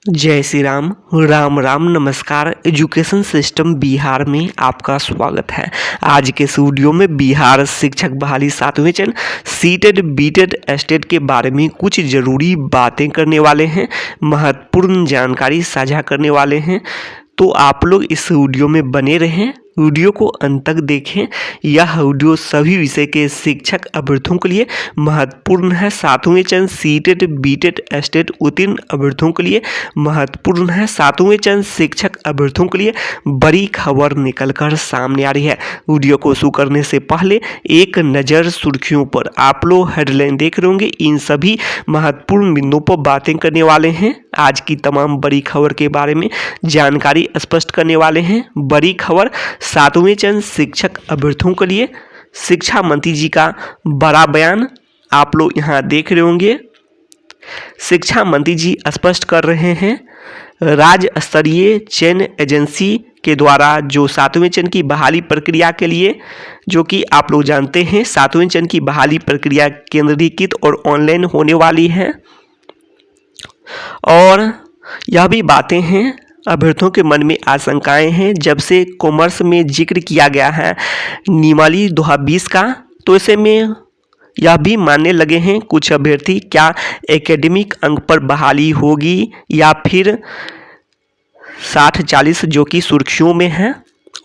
जय श्री राम। राम राम नमस्कार। Education system Bihar में आपका स्वागत है। आज के इस वीडियो में बिहार शिक्षक बहाली 7वें चरण सीटेड बीटेड एस्टेट के बारे में कुछ ज़रूरी बातें करने वाले हैं, महत्वपूर्ण जानकारी साझा करने वाले हैं। तो आप लोग इस वीडियो में बने रहें, वीडियो को अंत तक देखें। यह वीडियो सभी विषय के शिक्षक अभ्यर्थियों के लिए महत्वपूर्ण है। 7वें चरण सीटेड बीटेड एस्टेट उत्तीर्ण अभ्यर्थियों के लिए महत्वपूर्ण है। 7वें चरण शिक्षक अभ्यर्थियों के लिए बड़ी खबर निकलकर सामने आ रही है। वीडियो को शुरू करने से पहले एक नज़र सुर्खियों पर। आप लोग हेडलाइन देख रहे होंगे, इन सभी महत्वपूर्ण बिंदुओं पर बातें करने वाले हैं। आज की तमाम बड़ी खबर के बारे में जानकारी स्पष्ट करने वाले हैं। बड़ी खबर 7वें चरण शिक्षक अभ्यर्थियों के लिए शिक्षा मंत्री जी का बड़ा बयान आप लोग यहाँ देख रहे होंगे। शिक्षा मंत्री जी स्पष्ट कर रहे हैं, राज्य स्तरीय चयन एजेंसी के द्वारा जो 7वें चरण की बहाली प्रक्रिया के लिए, जो कि आप लोग जानते हैं 7वें चरण की बहाली प्रक्रिया केंद्रीकृत और ऑनलाइन होने वाली है। और यह भी बातें हैं, अभ्यर्थियों के मन में आशंकाएं हैं। जब से कॉमर्स में जिक्र किया गया है नियमावली 2020 का, तो ऐसे में यह भी मानने लगे हैं कुछ अभ्यर्थी, क्या एकेडमिक अंक पर बहाली होगी या फिर 60-40 जो कि सुर्खियों में है।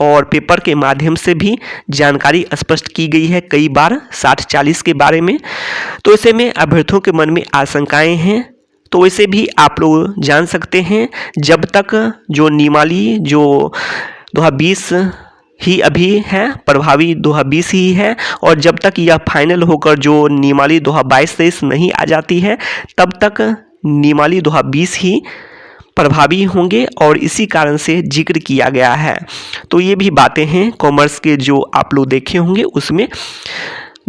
और पेपर के माध्यम से भी जानकारी स्पष्ट की गई है कई बार 60-40 के बारे में। तो ऐसे में अभ्यर्थियों के मन में आशंकाएं हैं। तो वैसे भी आप लोग जान सकते हैं, जब तक जो नियमावली जो 2020 ही अभी है, प्रभावी 2020 ही है, और जब तक यह फाइनल होकर जो नियमावली 2022-23 नहीं आ जाती है, तब तक नियमावली 2020 ही प्रभावी होंगे। और इसी कारण से जिक्र किया गया है। तो ये भी बातें हैं, कॉमर्स के जो आप लोग देखे होंगे उसमें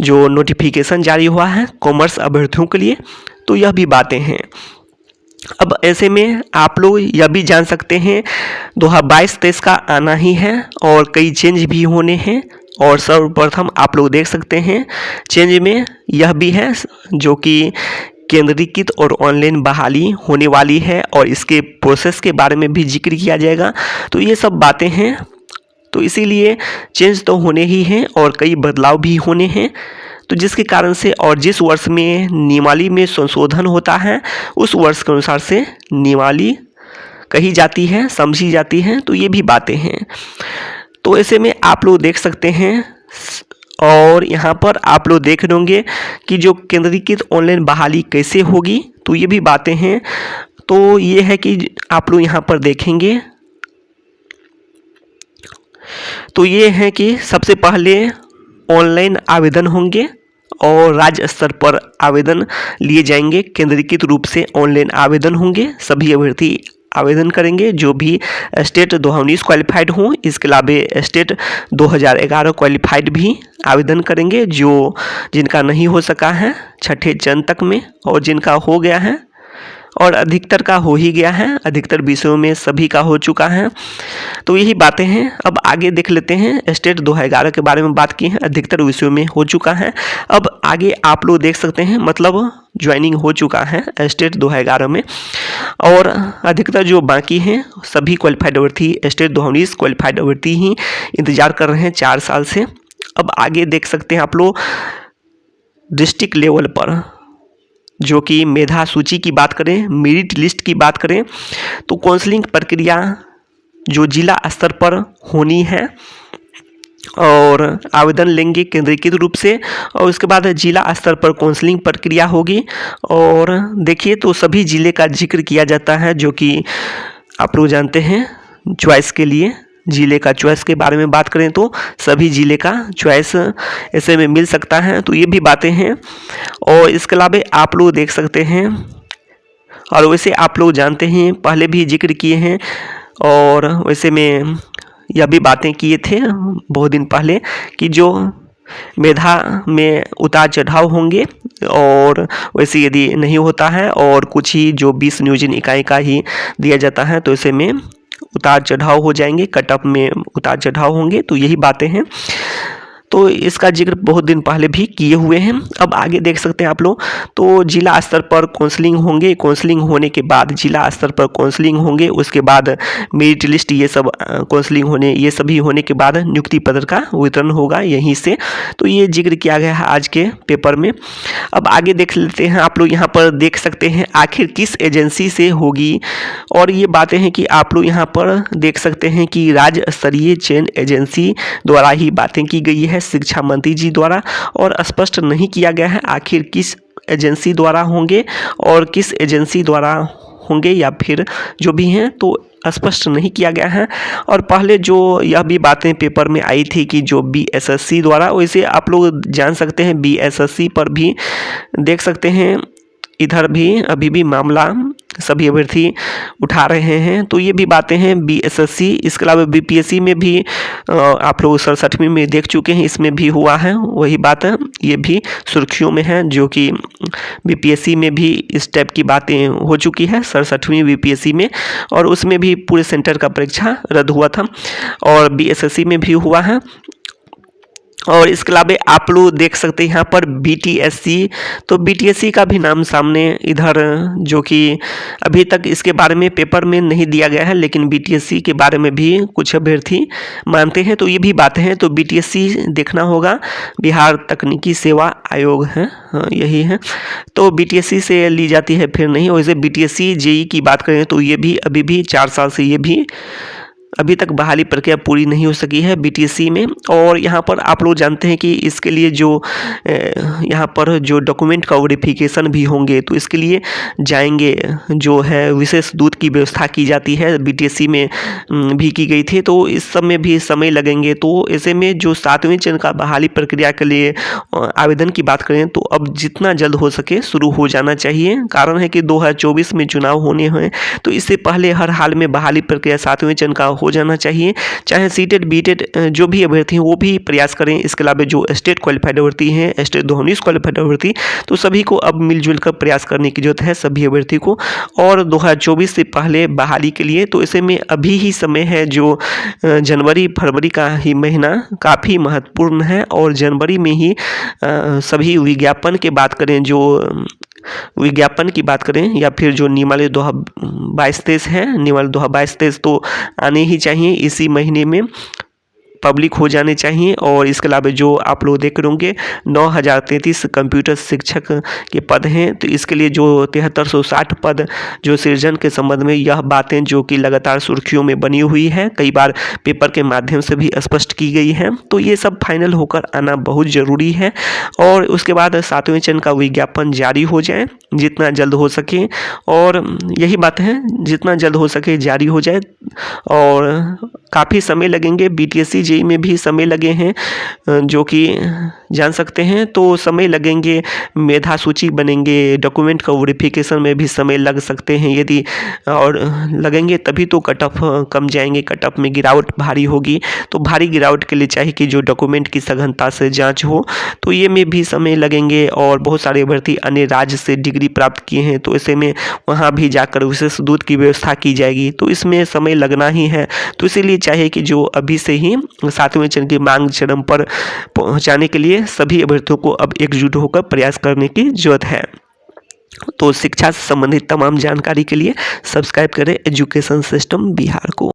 जो नोटिफिकेशन जारी हुआ है कॉमर्स अभ्यर्थियों के लिए, तो यह भी बातें हैं। अब ऐसे में आप लोग यह भी जान सकते हैं 2022-23 का आना ही है और कई चेंज भी होने हैं। और सर्वप्रथम आप लोग देख सकते हैं चेंज में यह भी है जो कि केंद्रीकृत और ऑनलाइन बहाली होने वाली है, और इसके प्रोसेस के बारे में भी जिक्र किया जाएगा। तो ये सब बातें हैं, तो इसीलिए चेंज तो होने ही हैं और कई बदलाव भी होने हैं। तो जिसके कारण से, और जिस वर्ष में नियमावली में संशोधन होता है उस वर्ष के अनुसार से नियमावली कही जाती है, समझी जाती है। तो ये भी बातें हैं। तो ऐसे में आप लोग देख सकते हैं, और यहाँ पर आप लोग देख रहे होंगे कि जो केंद्रीकृत ऑनलाइन बहाली कैसे होगी, तो ये भी बातें हैं। तो ये है कि आप लोग यहाँ पर देखेंगे, तो ये है कि सबसे पहले ऑनलाइन आवेदन होंगे और राज्य स्तर पर आवेदन लिए जाएंगे। केंद्रीकृत रूप से ऑनलाइन आवेदन होंगे, सभी अभ्यर्थी आवेदन करेंगे जो भी स्टेट 2019 क्वालिफाइड हों। इसके अलावा स्टेट 2011 क्वालिफाइड भी आवेदन करेंगे, जो जिनका नहीं हो सका है 6ठे चरण तक में, और जिनका हो गया है और अधिकतर का हो ही गया है, अधिकतर विषयों में सभी का हो चुका है। तो यही बातें हैं। अब आगे देख लेते हैं, स्टेट 2011 के बारे में बात की है, अधिकतर विषयों में हो चुका है। अब आगे आप लोग देख सकते हैं, मतलब ज्वाइनिंग हो चुका है स्टेट 2011 में, और अधिकतर जो बाकी हैं सभी क्वालिफाइड अभ्यर्थी स्टेट 2019 क्वालिफाइड अभ्यर्थी ही इंतजार कर रहे हैं 4 साल से। अब आगे देख सकते हैं आप लोग डिस्ट्रिक्ट लेवल पर, जो कि मेधा सूची की बात करें, मेरिट लिस्ट की बात करें, तो काउंसलिंग प्रक्रिया जो जिला स्तर पर होनी है और आवेदन लेंगे केंद्रीकृत रूप से, और उसके बाद जिला स्तर पर काउंसलिंग प्रक्रिया होगी। और देखिए तो सभी ज़िले का जिक्र किया जाता है, जो कि आप लोग जानते हैं चॉइस के लिए, ज़िले का चॉइस के बारे में बात करें तो सभी ज़िले का चॉइस ऐसे में मिल सकता है। तो ये भी बातें हैं। और इसके अलावा आप लोग देख सकते हैं, और वैसे आप लोग जानते हैं पहले भी जिक्र किए हैं, और वैसे में यह भी बातें किए थे बहुत दिन पहले कि जो मेधा में उतार चढ़ाव होंगे, और वैसे यदि नहीं होता है और कुछ ही जो 20 नियोजन इकाई का ही दिया जाता है, तो ऐसे में उतार चढ़ाव हो जाएंगे, कट ऑफ में उतार चढ़ाव होंगे। तो यही बातें हैं। तो इसका जिक्र बहुत दिन पहले भी किए हुए हैं। अब आगे देख सकते हैं आप लोग, तो जिला स्तर पर काउंसलिंग होंगे, काउंसलिंग होने के बाद जिला स्तर पर काउंसलिंग होंगे, उसके बाद मेरिट लिस्ट, ये सब काउंसलिंग होने, ये सभी होने के बाद नियुक्ति पत्र का वितरण होगा यहीं से। तो ये जिक्र किया गया है आज के पेपर में। अब आगे देख लेते हैं, आप लोग यहाँ पर देख सकते हैं आखिर किस एजेंसी से होगी, और ये बातें हैं कि आप लोग यहाँ पर देख सकते हैं कि राज्य स्तरीय चयन एजेंसी द्वारा ही बातें की गई है शिक्षा मंत्री जी द्वारा, और स्पष्ट नहीं किया गया है आखिर किस एजेंसी द्वारा होंगे और किस एजेंसी द्वारा होंगे, या फिर जो भी हैं तो स्पष्ट नहीं किया गया है। और पहले जो यह भी बातें पेपर में आई थी कि जो बीएसएससी द्वारा, वैसे आप लोग जान सकते हैं बीएसएससी पर भी देख सकते हैं, इधर भी अभी भी मामला सभी अभ्यर्थी उठा रहे हैं। तो ये भी बातें हैं बीएसएससी, इसके अलावा बीपीएससी में भी आप लोग 67वीं में देख चुके हैं, इसमें भी हुआ है वही बात है, ये भी सुर्खियों में है, जो कि बीपीएससी में भी इस टाइप की बातें हो चुकी है 67वीं बीपीएससी में, और उसमें भी पूरे सेंटर का परीक्षा रद्द हुआ था, और बीएसएससी में भी हुआ है। और इसके अलावा आप लोग देख सकते हैं यहाँ पर बीटीएससी, तो बीटीएससी का भी नाम सामने इधर, जो कि अभी तक इसके बारे में पेपर में नहीं दिया गया है, लेकिन बीटीएससी के बारे में भी कुछ अभ्यर्थी मानते हैं। तो ये भी बातें हैं, तो बीटीएससी देखना होगा, बिहार तकनीकी सेवा आयोग है, हाँ यही है। तो बीटीएससी से ली जाती है फिर नहीं, वैसे बीटीएससी जेई की बात करें तो ये भी अभी भी 4 साल से ये भी अभी तक बहाली प्रक्रिया पूरी नहीं हो सकी है बीटीएससी में। और यहाँ पर आप लोग जानते हैं कि इसके लिए जो यहाँ पर जो डॉक्यूमेंट का वेरिफिकेशन भी होंगे, तो इसके लिए जाएंगे, जो है विशेष दूत की व्यवस्था की जाती है, बीटीएससी में भी की गई थी, तो इस सब में भी समय लगेंगे। तो ऐसे में जो 7वें चरण का बहाली प्रक्रिया के लिए आवेदन की बात करें तो अब जितना जल्द हो सके शुरू हो जाना चाहिए। कारण है कि 2024 में चुनाव होने हैं, तो इससे पहले हर हाल में बहाली प्रक्रिया 7वें चरण का हो जाना चाहिए। चाहे सीटेड बीटेड जो भी अभ्यर्थी हैं वो भी प्रयास करें। इसके अलावा जो स्टेट क्वालिफाइड अभ्यर्थी हैं, स्टेट 219 क्वालिफाइड अभ्यर्थी, तो सभी को अब मिलजुल कर प्रयास करने की जरूरत है सभी अभ्यर्थी को, और 2024 से पहले बहाली के लिए। तो ऐसे में अभी ही समय है, जो जनवरी फरवरी का ही महीना काफ़ी महत्वपूर्ण है, और जनवरी में ही सभी विज्ञापन की बात करें, जो विज्ञापन की बात करें, या फिर जो नियमावली 2022-23 है, नियमावली 2022-23 तो आने ही चाहिए इसी महीने में, पब्लिक हो जाने चाहिए। और इसके अलावा जो आप लोग देख रहे होंगे 9033 कंप्यूटर शिक्षक के पद हैं, तो इसके लिए जो 7360 पद जो सृजन के संबंध में, यह बातें जो कि लगातार सुर्खियों में बनी हुई है, कई बार पेपर के माध्यम से भी स्पष्ट की गई है। तो ये सब फाइनल होकर आना बहुत ज़रूरी है, और उसके बाद 7वें चरण का विज्ञापन जारी हो जाए जितना जल्द हो सके, और यही बात है जितना जल्द हो सके जारी हो जाए। और काफ़ी समय लगेंगे, बीटीएससी जेई में भी समय लगे हैं, जो कि जान सकते हैं, तो समय लगेंगे, मेधा सूची बनेंगे, डॉक्यूमेंट का वेरिफिकेशन में भी समय लग सकते हैं यदि, और लगेंगे तभी तो कट ऑफ कम जाएंगे, कट ऑफ में गिरावट भारी होगी। तो भारी गिरावट के लिए चाहिए कि जो डॉक्यूमेंट की सघनता से जांच हो, तो ये में भी समय लगेंगे। और बहुत सारे अभ्यर्थी अन्य राज्य से डिग्री प्राप्त किए हैं, तो ऐसे में वहाँ भी जाकर विशेष दूत की व्यवस्था की जाएगी, तो इसमें समय लगना ही है। तो इसीलिए चाहिए कि जो अभी से ही 7वें चरण की मांग चरम पर पहुंचाने के लिए सभी अभ्यर्थियों को अब एकजुट होकर प्रयास करने की जरूरत है। तो शिक्षा से संबंधित तमाम जानकारी के लिए सब्सक्राइब करें एजुकेशन सिस्टम बिहार को।